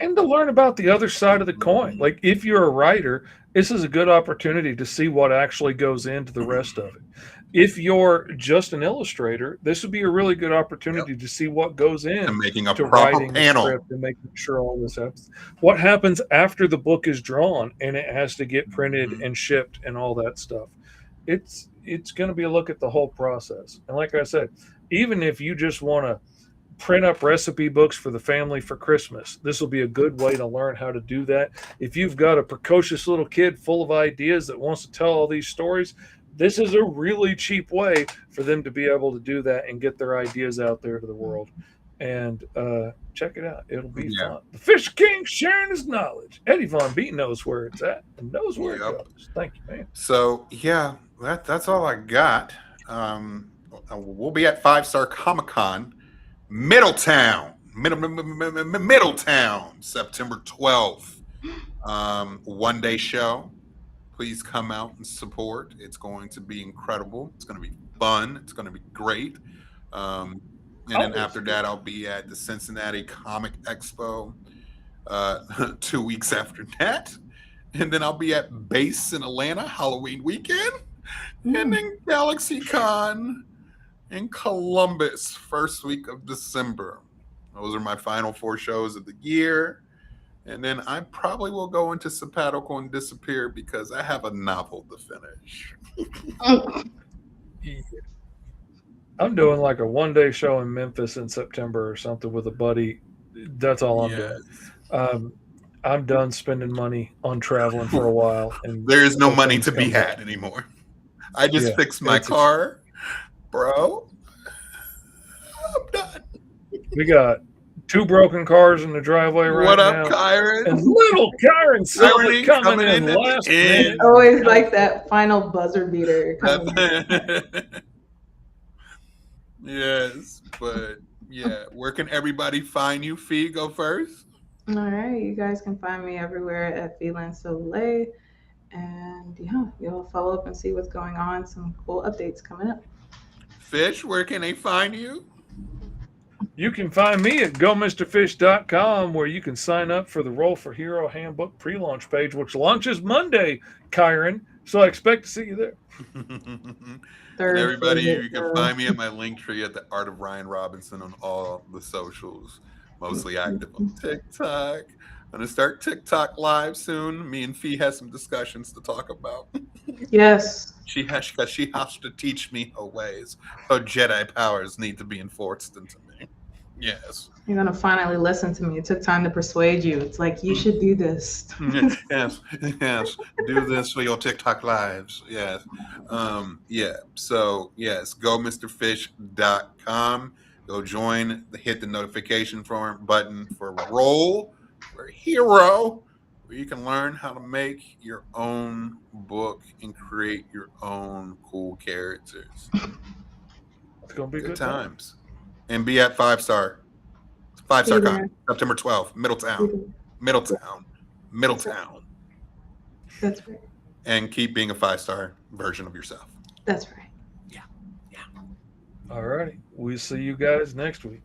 And to learn about the other side of the coin. Like, if you're a writer, this is a good opportunity to see what actually goes into the rest of it. If you're just an illustrator, this would be a really good opportunity to see what goes in And making a to proper writing the panel. script and making sure all this happens. What happens after the book is drawn and it has to get printed and shipped and all that stuff. It's going to be a look at the whole process. And like I said, even if you just want to print up recipe books for the family for Christmas, this will be a good way to learn how to do that. If you've got a precocious little kid full of ideas that wants to tell all these stories, this is a really cheap way for them to be able to do that and get their ideas out there to the world. And check it out. It'll be fun. The Fish King sharing his knowledge. Eddie Von B knows where it's at and knows where it goes. Thank you, man. So, yeah, that's all I got. We'll be at Fivestar Comic Con, Middletown, September 12th. One-day show. Please come out and support. It's going to be incredible. It's going to be fun. It's going to be great. And then after that, I'll be at the Cincinnati Comic Expo 2 weeks after that. And then I'll be at Base in Atlanta Halloween weekend. And then Galaxy Con in Columbus first week of December. Those are my final 4 shows of the year. And then I probably will go into sabbatical and disappear because I have a novel to finish. I'm doing like a one-day show in Memphis in September or something with a buddy. That's all I'm doing. I'm done spending money on traveling for a while. And there is no money to be had anymore. I just fixed my car, bro. I'm done. We got 2 broken cars in the driveway right now. What up, Kyron? And little Kyron Silver coming in last minute. Always like that final buzzer beater. Yes, but yeah, where can everybody find you? Fee, go first. All right, you guys can find me everywhere at Fe Lynn Soleil. And yeah, you'll follow up and see what's going on. Some cool updates coming up. Fish, where can they find you? You can find me at gomrfish.com, where you can sign up for the Roll for Hero Handbook pre-launch page, which launches Monday, Kyron. So I expect to see you there. And everybody, you can find me at my link tree at the Art of Ryan Robinson on all the socials. Mostly active on TikTok. I'm going to start TikTok live soon. Me and Fee has some discussions to talk about. Yes. She has to teach me her ways. Her Jedi powers need to be enforced into me. Yes. You're going to finally listen to me. It took time to persuade you. It's like, you should do this. Yes. Do this for your TikTok lives. Yes. So, yes, gomrfish.com. Go join, hit the notification button for Roll We're a hero where you can learn how to make your own book and create your own cool characters. It's gonna be Good good time. times. And be at Fivestar Be Con, there. September 12th, Be Middletown, there. Middletown, That's right. Middletown. That's right. And keep being a 5-star version of yourself. That's right. All righty. We'll see you guys next week.